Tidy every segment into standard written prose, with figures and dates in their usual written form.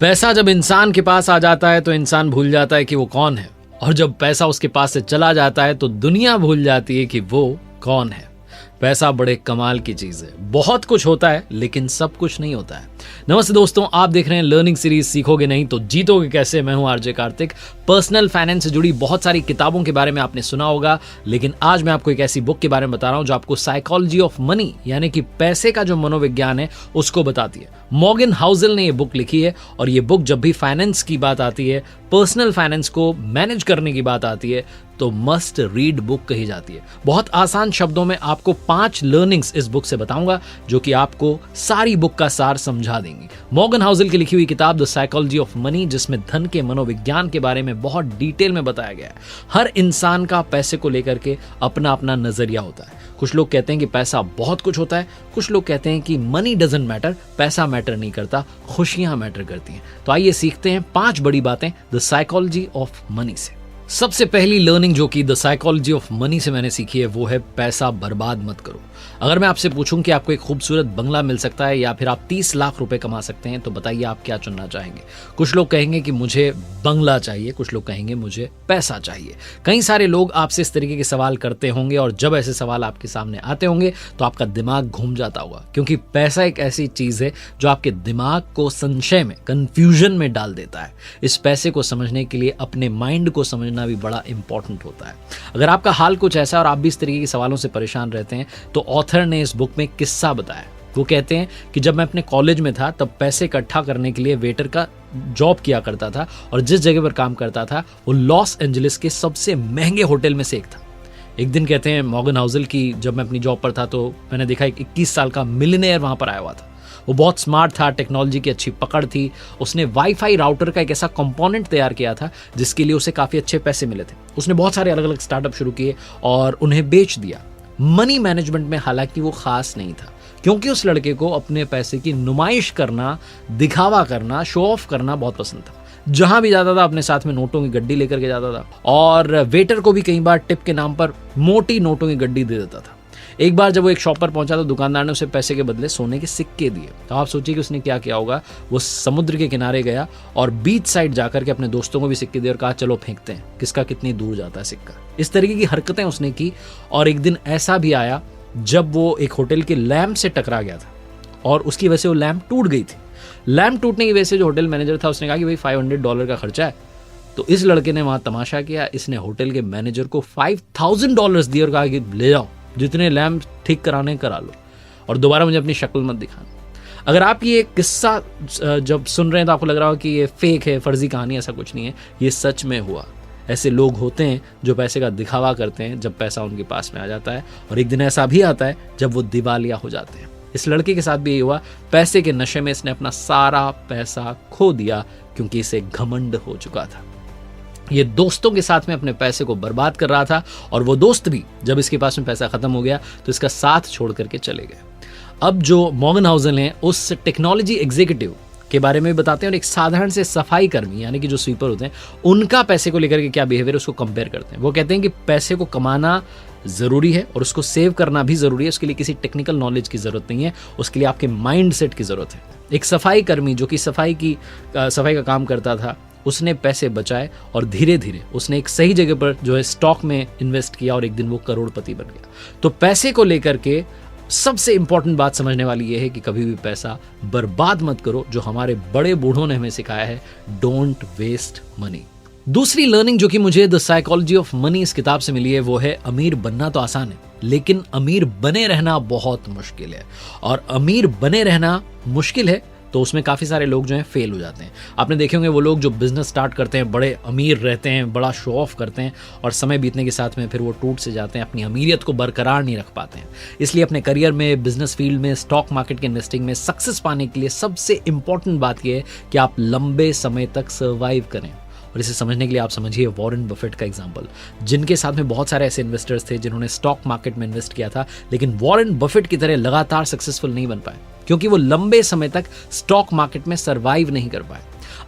पैसा जब इंसान के पास आ जाता है तो इंसान भूल जाता है कि वो कौन है, और जब पैसा उसके पास से चला जाता है तो दुनिया भूल जाती है कि वो कौन है। पैसा बड़े कमाल की चीज है, बहुत कुछ होता है लेकिन सब कुछ नहीं होता है। नमस्ते दोस्तों, आप देख रहे हैं लर्निंग सीरीज सीखोगे नहीं तो जीतोगे कैसे। मैं हूं आरजे कार्तिक। पर्सनल फाइनेंस से जुड़ी बहुत सारी किताबों के बारे में आपने सुना होगा, लेकिन आज मैं आपको एक ऐसी बुक के बारे में बता रहा हूं जो आपको साइकोलॉजी ऑफ मनी यानी कि पैसे का जो मनोविज्ञान है उसको बताती है। मॉर्गन हाउसेल ने ये बुक लिखी है, और ये बुक जब भी फाइनेंस की बात आती है, पर्सनल फाइनेंस को मैनेज करने की बात आती है, तो मस्ट रीड बुक कही जाती है। बहुत आसान शब्दों में आपको 5 लर्निंग्स इस बुक से बताऊंगा जो कि आपको सारी बुक का सार समझा देंगी। मॉर्गन हाउसेल की लिखी हुई किताब द साइकोलॉजी ऑफ मनी, जिसमें धन के मनोविज्ञान के बारे में बहुत डिटेल में बताया गया है। हर इंसान का पैसे को लेकर के अपना अपना नजरिया होता है। कुछ लोग कहते हैं कि पैसा बहुत कुछ होता है, कुछ लोग कहते हैं कि मनी डजंट मैटर, पैसा मैटर नहीं करता, खुशियां मैटर करती हैं। तो आइए सीखते हैं 5 बड़ी बातें द साइकोलॉजी ऑफ मनी से। सबसे पहली लर्निंग जो कि द साइकोलॉजी ऑफ मनी से मैंने सीखी है वो है पैसा बर्बाद मत करो। अगर मैं आपसे पूछूं कि आपको एक खूबसूरत बंगला मिल सकता है या फिर आप 30 लाख रुपए कमा सकते हैं, तो बताइए आप क्या चुनना चाहेंगे। कुछ लोग कहेंगे कि मुझे बंगला चाहिए, कुछ लोग कहेंगे मुझे पैसा चाहिए। कई सारे लोग आपसे इस तरीके के सवाल करते होंगे, और जब ऐसे सवाल आपके सामने आते होंगे तो आपका दिमाग घूम जाता होगा, क्योंकि पैसा एक ऐसी चीज है जो आपके दिमाग को संशय में, कंफ्यूजन में डाल देता है। इस पैसे को समझने के लिए अपने माइंड को समझना भी बड़ा इंपॉर्टेंट होता है। अगर आपका हाल कुछ ऐसा और आप भी इस तरीके के सवालों से परेशान रहते हैं, तो ऑथर ने इस बुक में एक किस्सा बताया। वो कहते हैं कि जब मैं अपने कॉलेज में था तब पैसे इकट्ठा करने के लिए वेटर का जॉब किया करता था, और जिस जगह पर काम करता था वो लॉस एंजलिस के सबसे महंगे होटल में से एक था। एक दिन कहते हैं मॉर्गन हाउसेल की जब मैं अपनी जॉब पर था तो मैंने देखा एक 21 साल का मिलियनेयर वहां पर आया हुआ था। वो बहुत स्मार्ट था, टेक्नोलॉजी की अच्छी पकड़ थी। उसने वाईफाई राउटर का एक ऐसा कंपोनेंट तैयार किया था जिसके लिए उसे काफ़ी अच्छे पैसे मिले थे। उसने बहुत सारे अलग अलग स्टार्टअप शुरू किए और उन्हें बेच दिया। मनी मैनेजमेंट में हालांकि वो खास नहीं था, क्योंकि उस लड़के को अपने पैसे की नुमाइश करना, दिखावा करना, शो ऑफ करना बहुत पसंद था। जहां भी जाता था अपने साथ में नोटों की गड्डी लेकर के जाता था, और वेटर को भी कई बार टिप के नाम पर मोटी नोटों की गड्डी दे देता था। एक बार जब वो एक शॉप पर पहुंचा तो दुकानदार ने उसे पैसे के बदले सोने के सिक्के दिए। तो आप सोचिए कि उसने क्या किया होगा। वो समुद्र के किनारे गया और बीच साइड जाकर के अपने दोस्तों को भी सिक्के दिए और कहा चलो फेंकते हैं, किसका कितनी दूर जाता है सिक्का। इस तरीके की हरकतें उसने की, और एक दिन ऐसा भी आया जब वो एक होटल के लैंप से टकरा गया था, और उसकी वजह से वो लैंप टूट गई थी। लैंप टूटने की वजह से जो होटल मैनेजर था उसने कहा कि भाई $500 का खर्चा है। तो इस लड़के ने वहां तमाशा किया। इसने होटल के मैनेजर को $5000 दिए और कहा कि ले जाओ, जितने लैम्प ठीक कराने करा लो, और दोबारा मुझे अपनी शक्ल मत दिखाना। अगर आप ये किस्सा जब सुन रहे हैं तो आपको लग रहा हो कि ये फेक है, फर्जी कहानी, ऐसा कुछ नहीं है। ये सच में हुआ। ऐसे लोग होते हैं जो पैसे का दिखावा करते हैं जब पैसा उनके पास में आ जाता है, और एक दिन ऐसा भी आता है जब वो दिवालिया हो जाते हैं। इस लड़के के साथ भी ये हुआ। पैसे के नशे में इसने अपना सारा पैसा खो दिया क्योंकि इसे घमंड हो चुका था। ये दोस्तों के साथ में अपने पैसे को बर्बाद कर रहा था, और वो दोस्त भी जब इसके पास में पैसा खत्म हो गया तो इसका साथ छोड़ करके चले गए। अब जो मॉर्गन हाउसेल हैं उस टेक्नोलॉजी एग्जीक्यूटिव के बारे में बताते हैं, और एक साधारण से सफाई कर्मी यानी कि जो स्वीपर होते हैं उनका पैसे को लेकर के क्या बिहेवियर है उसको कंपेयर करते हैं। वो कहते हैं कि पैसे को कमाना ज़रूरी है और उसको सेव करना भी ज़रूरी है। उसके लिए किसी टेक्निकल नॉलेज की ज़रूरत नहीं है, उसके लिए आपके माइंड सेट की ज़रूरत है। एक सफाई कर्मी जो कि सफाई का काम करता था, उसने पैसे बचाए और धीरे धीरे उसने एक सही जगह पर जो है स्टॉक में इन्वेस्ट किया, और एक दिन वो करोड़पति बन गया। तो पैसे को लेकर के सबसे इंपॉर्टेंट बात समझने वाली ये है कि कभी भी पैसा बर्बाद मत करो। जो हमारे बड़े बूढ़ों ने हमें सिखाया है, डोंट वेस्ट मनी। दूसरी लर्निंग जो कि मुझे द साइकोलॉजी ऑफ मनी इस किताब से मिली है वो है अमीर बनना तो आसान है, लेकिन अमीर बने रहना बहुत मुश्किल है। और अमीर बने रहना मुश्किल है तो उसमें काफ़ी सारे लोग जो हैं फेल हो जाते हैं। आपने देखे होंगे वो लोग जो बिजनेस स्टार्ट करते हैं, बड़े अमीर रहते हैं, बड़ा शो ऑफ करते हैं, और समय बीतने के साथ में फिर वो टूट से जाते हैं, अपनी अमीरियत को बरकरार नहीं रख पाते हैं। इसलिए अपने करियर में, बिजनेस फील्ड में, स्टॉक मार्केट के इन्वेस्टिंग में सक्सेस पाने के लिए सबसे इंपॉर्टेंट बात यह है कि आप लंबे समय तक सर्वाइव करें। और इसे समझने के लिए आप समझिए वॉरेन बफेट का एग्जाम्पल, जिनके साथ में बहुत सारे ऐसे इन्वेस्टर्स थे जिन्होंने स्टॉक मार्केट में इन्वेस्ट किया था, लेकिन वॉरेन बफेट की तरह लगातार सक्सेसफुल नहीं बन पाए, क्योंकि वो लंबे समय तक स्टॉक मार्केट में सर्वाइव नहीं कर पाए।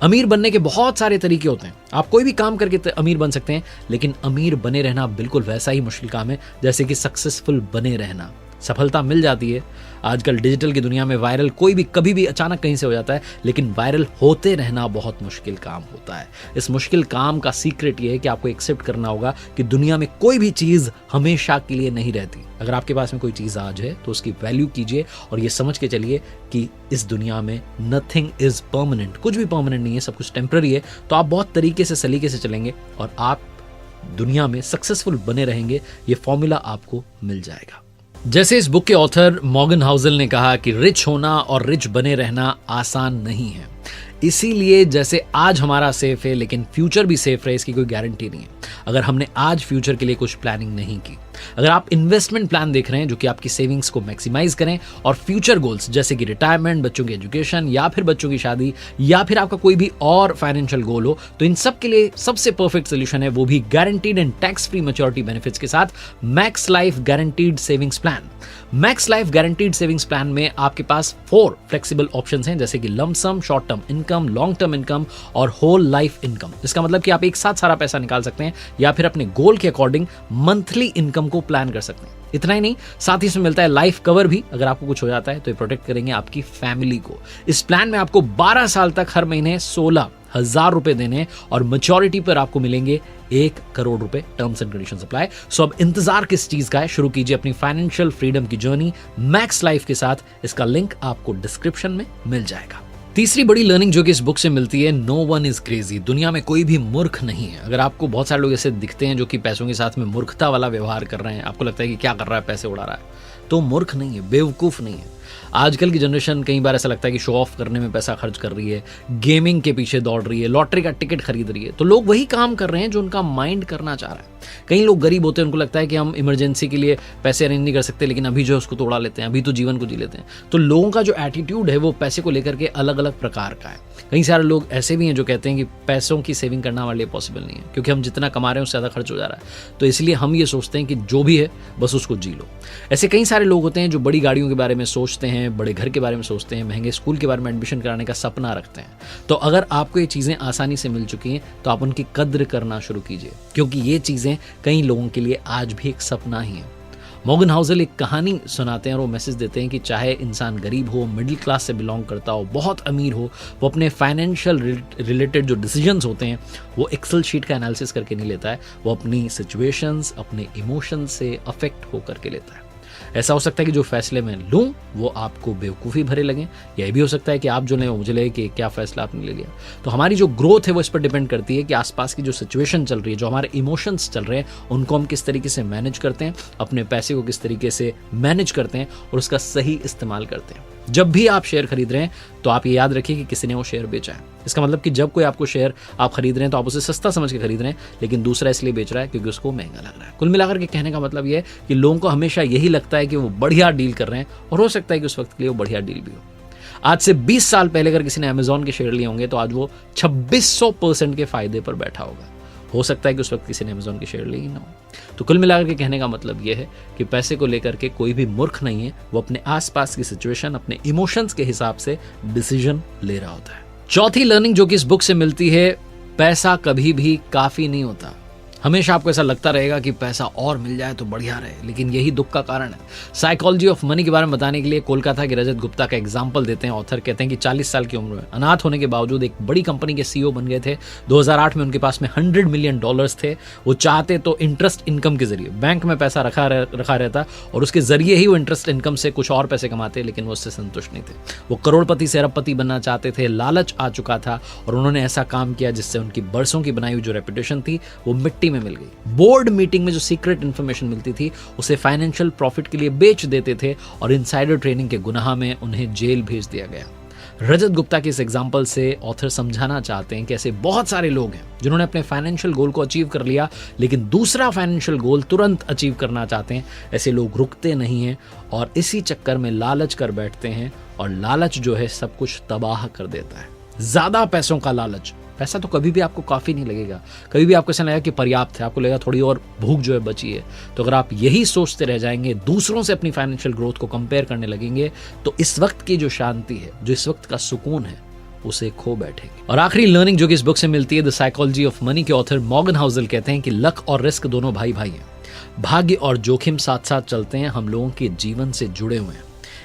अमीर बनने के बहुत सारे तरीके होते हैं। आप कोई भी काम करके अमीर बन सकते हैं, लेकिन अमीर बने रहना बिल्कुल वैसा ही मुश्किल काम है जैसे कि सक्सेसफुल बने रहना। सफलता मिल जाती है। आजकल डिजिटल की दुनिया में वायरल कोई भी कभी भी अचानक कहीं से हो जाता है, लेकिन वायरल होते रहना बहुत मुश्किल काम होता है। इस मुश्किल काम का सीक्रेट ये है कि आपको एक्सेप्ट करना होगा कि दुनिया में कोई भी चीज़ हमेशा के लिए नहीं रहती। अगर आपके पास में कोई चीज़ आज है तो उसकी वैल्यू कीजिए और ये समझ के चलिए कि इस दुनिया में नथिंग इज परमानेंट, कुछ भी परमानेंट नहीं है, सब कुछ टेम्पररी है। तो आप बहुत तरीके से सलीके से चलेंगे और आप दुनिया में सक्सेसफुल बने रहेंगे। ये फॉर्मूला आपको मिल जाएगा। जैसे इस बुक के ऑथर मॉर्गन हाउसल ने कहा कि रिच होना और रिच बने रहना आसान नहीं है, इसीलिए जैसे आज हमारा सेफ है लेकिन फ्यूचर भी सेफ रहे इसकी कोई गारंटी नहीं है। अगर हमने आज फ्यूचर के लिए कुछ प्लानिंग नहीं की, अगर आप इन्वेस्टमेंट प्लान देख रहे हैं जो कि आपकी सेविंग्स को मैक्सिमाइज करें और फ्यूचर गोल्स जैसे कि रिटायरमेंट, बच्चों की एजुकेशन या फिर बच्चों की शादी या फिर आपका कोई भी और फाइनेंशियल गोल हो, तो इन सब के लिए सबसे परफेक्ट सोल्यूशन है, वो भी guaranteed and tax free maturity benefits के साथ Max Life guaranteed savings plan. Max Life guaranteed savings plan में आपके पास 4 फ्लेक्सिबल ऑप्शंस हैं, जैसे कि lump sum, short term income, long term income और होल लाइफ इनकम। इसका मतलब कि आप एक साथ सारा पैसा निकाल सकते हैं या फिर अपने गोल के अकॉर्डिंग मंथली इनकम को प्लान कर सकते हैं। इतना ही नहीं, साथ ही इसमें मिलता है लाइफ कवर भी। अगर आपको कुछ हो जाता है तो ये प्रोटेक्ट करेंगे आपकी फैमिली को। इस प्लान में आपको 12 साल तक हर महीने 16,000 रुपए देने और मैच्योरिटी पर आपको मिलेंगे 1 करोड़ रुपए। Terms and conditions apply. So अब इंतजार किस चीज का है, शुरू कीजिए अपनी फाइनेंशियल फ्रीडम की जर्नी मैक्स लाइफ के साथ। इसका लिंक आपको डिस्क्रिप्शन में मिल जाएगा। तीसरी बड़ी लर्निंग जो कि इस बुक से मिलती है, नो वन इज क्रेजी। दुनिया में कोई भी मूर्ख नहीं है। अगर आपको बहुत सारे लोग ऐसे दिखते हैं जो कि पैसों के साथ में मूर्खता वाला व्यवहार कर रहे हैं, आपको लगता है कि क्या कर रहा है, पैसे उड़ा रहा है, तो मूर्ख नहीं है, बेवकूफ नहीं है। आजकल की जनरेशन कई बार ऐसा लगता है कि शो ऑफ करने में पैसा खर्च कर रही है, गेमिंग के पीछे दौड़ रही है, लॉटरी का टिकट खरीद रही है। तो लोग वही काम कर रहे हैं जो उनका माइंड करना चाह रहा है। कई लोग गरीब होते हैं, उनको लगता है कि हम इमरजेंसी के लिए पैसे अरेंज नहीं कर सकते, लेकिन अभी जो है उसको तोड़ा लेते हैं, अभी तो जीवन को जी लेते हैं। तो लोगों का जो एटीट्यूड है वो पैसे को लेकर के अलग अलग प्रकार का है। कई सारे लोग ऐसे भी हैं जो कहते हैं कि पैसों की सेविंग करना हमारे लिए पॉसिबल नहीं है, क्योंकि हम जितना कमा रहे हैं उससे ज़्यादा खर्च हो जा रहा है। तो इसलिए हम ये सोचते हैं कि जो भी है बस उसको जी लो। ऐसे कई सारे लोग होते हैं जो बड़ी गाड़ियों के बारे में सोचते हैं, बड़े घर के बारे में सोचते हैं, महंगे स्कूल के बारे में एडमिशन कराने का सपना रखते हैं। तो अगर आपको ये चीज़ें आसानी से मिल चुकी हैं तो आप उनकी कद्र करना शुरू कीजिए, क्योंकि ये चीज़ें कई लोगों के लिए आज भी एक सपना ही है। मॉर्गन हाउसल एक कहानी सुनाते हैं और वो मैसेज देते हैं कि चाहे इंसान गरीब हो, मिडिल क्लास से बिलोंग करता हो, बहुत अमीर हो, वो अपने फाइनेंशियल रिलेटेड जो डिसीजंस होते हैं वो एक्सेल शीट का एनालिसिस करके नहीं लेता है, वो अपनी सिचुएशंस, अपने इमोशंस से अफेक्ट होकर के लेता है। ऐसा हो सकता है कि जो फैसले मैं लूँ वो आपको बेवकूफ़ी भरे लगें, या ये भी हो सकता है कि आप जो लें वो मुझे लगे कि क्या फ़ैसला आपने ले लिया। तो हमारी जो ग्रोथ है वो इस पर डिपेंड करती है कि आसपास की जो सिचुएशन चल रही है, जो हमारे इमोशंस चल रहे हैं, उनको हम किस तरीके से मैनेज करते हैं, अपने पैसे को किस तरीके से मैनेज करते हैं और उसका सही इस्तेमाल करते हैं। जब भी आप शेयर खरीद रहे हैं तो आप ये याद रखिए कि किसी ने वो शेयर बेचा है। इसका मतलब कि जब कोई आपको शेयर आप खरीद रहे हैं तो आप उसे सस्ता समझ के खरीद रहे हैं, लेकिन दूसरा इसलिए बेच रहा है क्योंकि उसको महंगा लग रहा है। कुल मिलाकर के कहने का मतलब ये है कि लोगों को हमेशा यही लगता है कि वो बढ़िया डील कर रहे हैं, और हो सकता है कि उस वक्त के लिए वो बढ़िया डील भी हो। आज से 20 साल पहले अगर किसी ने अमेजॉन के शेयर लिए होंगे तो आज वो 2600% के फायदे पर बैठा होगा। हो सकता है कि उस वक्त किसी ने अमेजॉन के शेयर लिए ही ना हो। तो कुल मिलाकर के कहने का मतलब यह है कि पैसे को लेकर के कोई भी मूर्ख नहीं है, वो अपने आसपास की सिचुएशन, अपने इमोशंस के हिसाब से डिसीजन ले रहा होता है। चौथी लर्निंग जो कि इस बुक से मिलती है, पैसा कभी भी काफी नहीं होता। हमेशा आपको ऐसा लगता रहेगा कि पैसा और मिल जाए तो बढ़िया रहे, लेकिन यही दुख का कारण है। साइकोलॉजी ऑफ मनी के बारे में बताने के लिए कोलकाता के रजत गुप्ता का एग्जाम्पल देते हैं ऑथर। कहते हैं कि 40 साल की उम्र में अनाथ होने के बावजूद एक बड़ी कंपनी के सीईओ बन गए थे। 2008 में उनके पास में $100 मिलियन थे। वो चाहते तो इंटरेस्ट इनकम के जरिए बैंक में पैसा रखा रहता और उसके जरिए ही वो इंटरेस्ट इनकम से कुछ और पैसे कमाते, लेकिन वो उससे संतुष्ट नहीं थे। वो करोड़पति से अरबपति बनना चाहते थे। लालच आ चुका था और उन्होंने ऐसा काम किया जिससे उनकी बरसों की बनाई हुई जो रेपुटेशन थी वो मिट्टी में मिल गई। बोर्ड मीटिंग में जो सीक्रेट इंफॉर्मेशन मिलती थी उसे फाइनेंशियल प्रॉफिट के लिए बेच देते थे और इनसाइडर ट्रेडिंग के गुनाह में उन्हें जेल भेज दिया गया। रजत गुप्ता के इस एग्जाम्पल से ऑथर समझाना चाहते हैं कि ऐसे बहुत सारे लोग हैं जिन्होंने अपने फाइनेंशियल गोल को अचीव कर लिया, लेकिन दूसरा फाइनेंशियल गोल तुरंत अचीव करना चाहते हैं। ऐसे लोग रुकते नहीं हैं और इसी चक्कर में लालच कर बैठते हैं, और लालच जो है सब कुछ तबाह कर देता है। ज्यादा पैसों का लालच, पैसा तो कभी भी आपको काफ़ी नहीं लगेगा, कभी भी आपको ऐसा लगेगा कि पर्याप्त है, आपको लगेगा थोड़ी और भूख जो है बची है। तो अगर आप यही सोचते रह जाएंगे, दूसरों से अपनी फाइनेंशियल ग्रोथ को कंपेयर करने लगेंगे, तो इस वक्त की जो शांति है, जो इस वक्त का सुकून है, उसे खो बैठेंगे। और आखिरी लर्निंग जो कि इस बुक से मिलती है, द साइकोलॉजी ऑफ मनी के ऑथर मॉर्गन हाउसल कहते हैं कि लक और रिस्क दोनों भाई भाई हैं। भाग्य और जोखिम साथ साथ चलते हैं, हम लोगों के जीवन से जुड़े हुए हैं।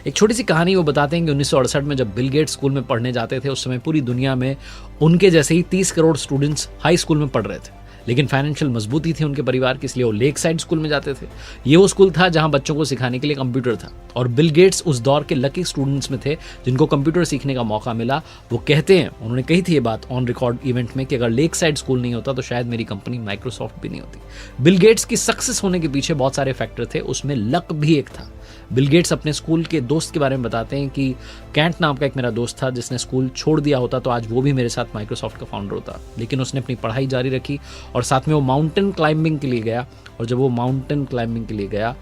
एक छोटी सी कहानी वो बताते हैं कि 1968 में जब बिल गेट्स स्कूल में पढ़ने जाते थे, उस समय पूरी दुनिया में उनके जैसे ही 30 करोड़ स्टूडेंट्स हाई स्कूल में पढ़ रहे थे, लेकिन फाइनेंशियल मजबूती थी उनके परिवार की, इसलिए वो लेक साइड स्कूल में जाते थे। ये वो स्कूल था जहां बच्चों को सिखाने के लिए कंप्यूटर था, और बिल गेट्स उस दौर के लकी स्टूडेंट्स में थे जिनको कंप्यूटर सीखने का मौका मिला। वो कहते हैं, उन्होंने कही थी ये बात ऑन रिकॉर्ड इवेंट में, कि अगर लेक साइड स्कूल नहीं होता तो शायद मेरी कंपनी माइक्रोसॉफ्ट भी नहीं होती। बिल गेट्स की सक्सेस होने के पीछे बहुत सारे फैक्टर थे, उसमें लक भी एक था। बिल गेट्स अपने स्कूल के दोस्त के बारे में बताते हैं कि कैंट नाम का एक मेरा दोस्त था जिसने स्कूल छोड़ दिया होता तो आज वो भी मेरे साथ माइक्रोसॉफ्ट का फाउंडर होता, लेकिन उसने अपनी पढ़ाई जारी रखी और साथ में वो माउंटेन क्लाइंबिंग के लिए गया, और जब वो माउंटेन क्लाइंबिंग के लिए गया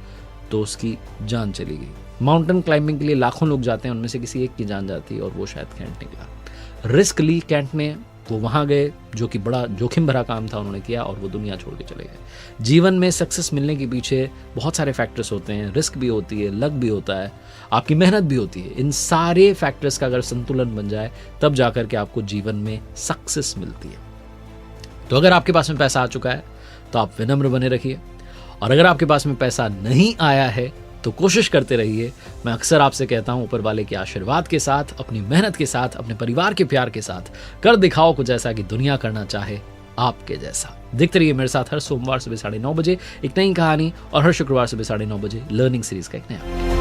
तो उसकी जान चली गई। माउंटेन क्लाइंबिंग के लिए लाखों लोग जाते हैं, उनमें से किसी एक की जान जाती है और वो शायद कैंट निकला। रिस्क ली कैंट ने, वो वहाँ गए, जो कि बड़ा जोखिम भरा काम था उन्होंने किया, और वो दुनिया छोड़ के चले गए। जीवन में सक्सेस मिलने के पीछे बहुत सारे फैक्टर्स होते हैं, रिस्क भी होती है, लक भी होता है, आपकी मेहनत भी होती है। इन सारे फैक्टर्स का अगर संतुलन बन जाए तब जाकर के आपको जीवन में सक्सेस मिलती है। तो अगर आपके पास में पैसा आ चुका है तो आप विनम्र बने रखिए, और अगर आपके पास में पैसा नहीं आया है तो कोशिश करते रहिए। मैं अक्सर आपसे कहता हूं, ऊपर वाले के आशीर्वाद के साथ, अपनी मेहनत के साथ, अपने परिवार के प्यार के साथ कर दिखाओ कुछ ऐसा कि दुनिया करना चाहे आपके जैसा। देखते रहिए मेरे साथ हर सोमवार सुबह 9:30 बजे एक नई कहानी, और हर शुक्रवार सुबह 9:30 बजे लर्निंग सीरीज का एक नया।